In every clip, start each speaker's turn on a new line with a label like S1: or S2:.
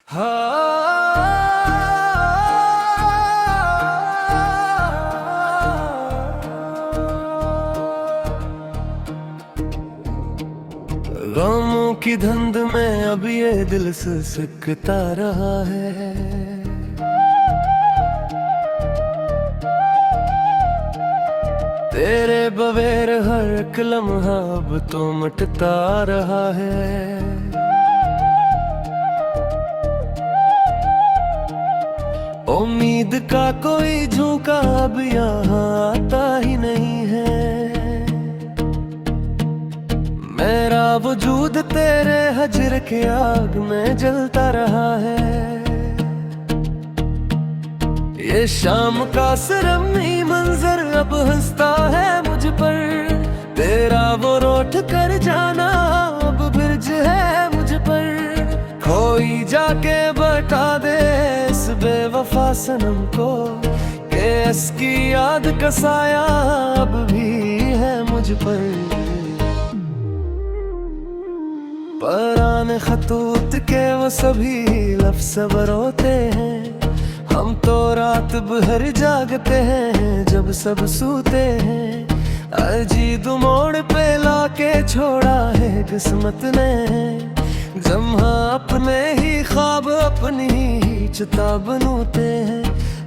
S1: गमों की धुंध में अब ये दिल सिसकता रहा है। तेरे बगैर हर एक लम्हा अब तो मिटता रहा है। उम्मीद का कोई झोंका अब यहाँ आता ही नहीं है। मेरा वजूद तेरे हजर के आग में जलता रहा है। ये शाम का सरमई मंजर अब हंसता है मुझ पर। तेरा वो रोट कर जाना अब बिरज है मुझ पर। कोई जाके बता दे इस बेवफा सनम को कि इसकी याद का साया अब भी है मुझ पर। पुराने खतूत के वो सभी लफ्ज़ रोते हैं। हम तो रात भर जागते हैं जब सब सोते हैं। अजीब मोड़ पे लाके छोड़ा है किस्मत ने। जम्हा अपने ही ख्वाब अपनी ही चिता बनूते हैं।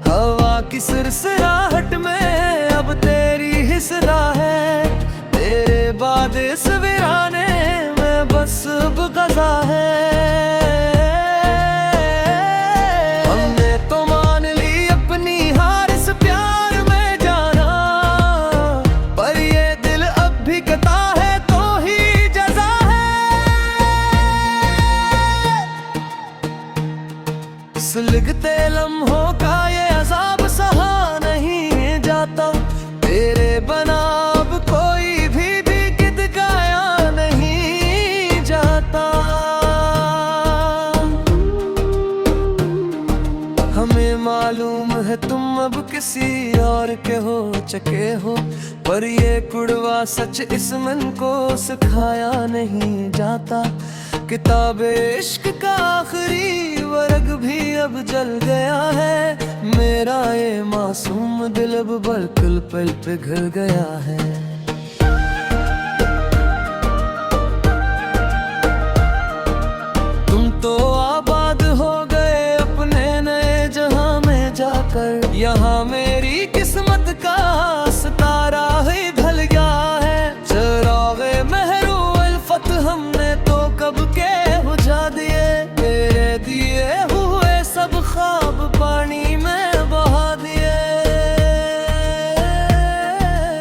S1: हवा की सिरसिराहट में अब तेरी ही सदा है। तेरे बाद इस वीराने में बस अब ग़ज़ा है। हमने तो मान ली अपनी हार इस प्यार में जाना, पर ये दिल अब भी कहता है तो ही जज़ा है। सुलगते लम्हों का ये अज़ाब सहा नहीं जाता। तेरे बना अब कोई भी गिद गाया नहीं जाता। हमें मालूम है तुम अब किसी और के हो चके हो, पर ये कुड़वा सच इस मन को सिखाया नहीं जाता। किताबे इश्क का आखिरी वर्ग भी अब जल गया है। मेरा ये मासूम दिल अब बरकल पल पे घिर गया है। तुम तो आबाद हो गए अपने नए जहां में जाकर। यहाँ मेरी किस्मत का सितारा ही ढल गया है। चरागे महरू अल्फत हमने तो कब के बुझा दिए। तेरे दिए हुए सब ख्वाब पानी में बहा दिए।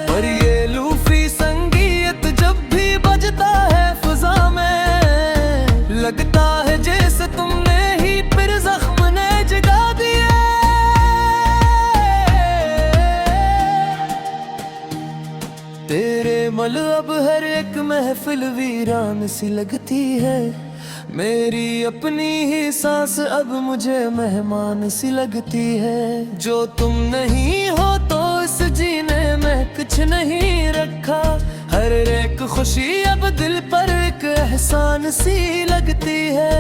S1: पर ये लूफी संगीत जब भी बजता है फिजा में, लगता है जैसे तुमने ही फिर जख्म ने जगा दिए। तेरे मल अब हर एक महफिल वीरान सी लगती है। मेरी अपनी ही सांस अब मुझे मेहमान सी लगती है। जो तुम नहीं हो तो इस जीने में कुछ नहीं रखा। हर एक खुशी अब दिल पर एक एहसान सी लगती है।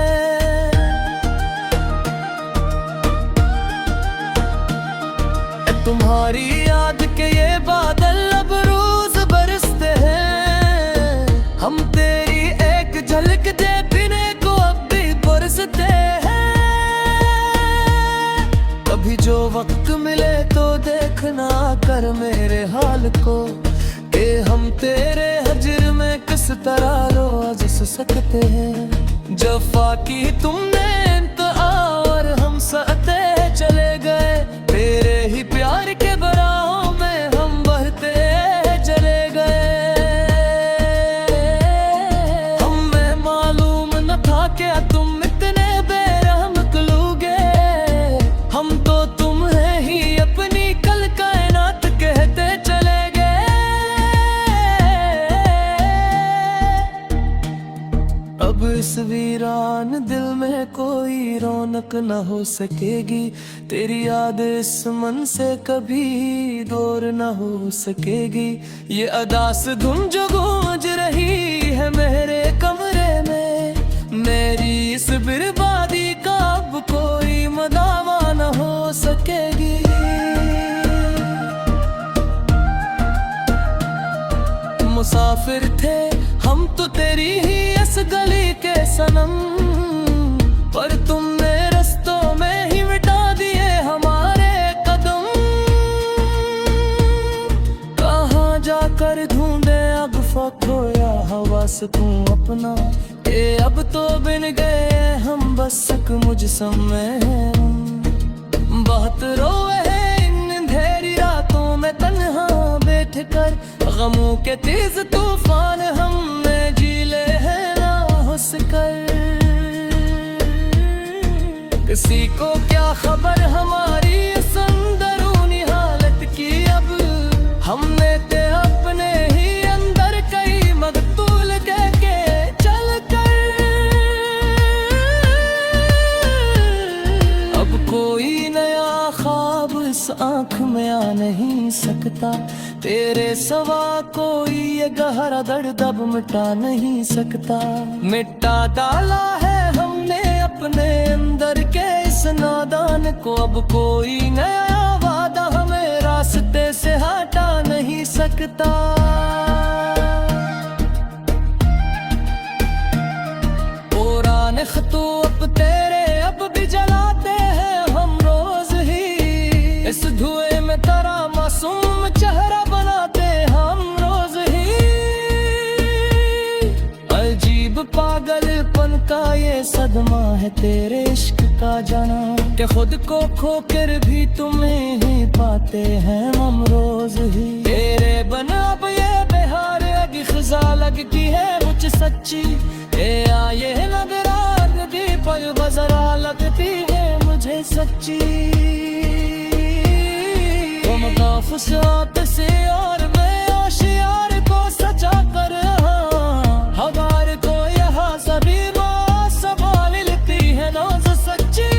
S1: तुम्हारी याद के ये बादल अब रोज बरसते हैं। हम तेरी एक झलक देखने को अब भी बरसते हैं। कभी जो वक्त मिले तो देखना कर मेरे हाल को, कि हम तेरे हजर में किस तरह रोज सकते हैं। जफा की तुमने इंतहा और हम सहते चले गए। तेरे ही प्यार के बराहों में हम बहते चले गए। हमें मालूम न था कि तुम इतने बेरहम निकलोगे। हम तो तुम्हें ही अपनी कल कायनात कहते चले गए। अब इस वीरान दिल में कोई रौनक न हो सकेगी। तेरी याद इस मन से कभी दूर न हो सकेगी। ये अदास धुन जो गूंज रही है मेरे कमरे में, मेरी इस बर्बादी का अब मुसाफिर थे हम तो तेरी ही इस गली के सनम, पर तुमने रस्तों में ही मिटा दिए हमारे कदम। कहाँ जाकर ढूंढे अब खोया हवा सुकून अपना, ये अब तो बिन गए हम बस एक मुझ समय। बहुत रोए हैं इन अंधेरी रातों में तन्हा बैठ कर, गमों के तेज तूफान हमने झीले हैं ना हुस कर। किसी को क्या खबर हमारी इस अंदरूनी हालत की, अब हमने ते अपने ही अंदर कई मकतूल कह के चल कर। अब कोई नया ख्वाब इस आँख में आ नहीं सकता, तेरे सवा कोई ये गहरा दर्द अब मिटा नहीं सकता। मिटा डाला है हमने अपने अंदर के इस नादान को, अब कोई नया वादा हमें रास्ते से हटा नहीं सकता। पुराने खतू अब तेरे अब भी जलाते हैं हम रोज ही, इस धुएं में तेरा मासूम चेहरा बनाते हम रोज ही। अजीब पागलपन का ये सदमा है तेरे इश्क का जाना, कि खुद को खोकर भी तुम्हें ही पाते हैं हम रोज ही। तेरे बना अब ये बिहार अगी खिजा लगती है मुझ सच्ची, ये आए नगरात दी पर बजरा लगती है मुझे सच्ची। तुम गाफुसात से और मैं आशियार को सचा कर, हवार को यहाँ सभी माँ संभाल लेती है नाज सच्ची।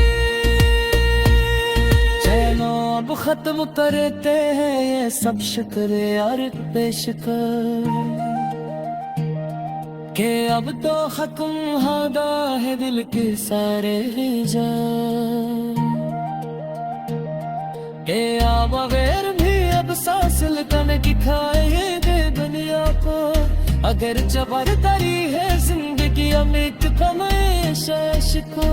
S1: चैनो अब खत्म करते हैं ये सब शुक्र यार पेश कर, के अब तो खत्म होगा है दिल के सारे हिजाब, के बगैर भी अब सांस लेने की खाएंगे दुनिया को। अगर जबर तरी है जिंदगी में एक कमेश को।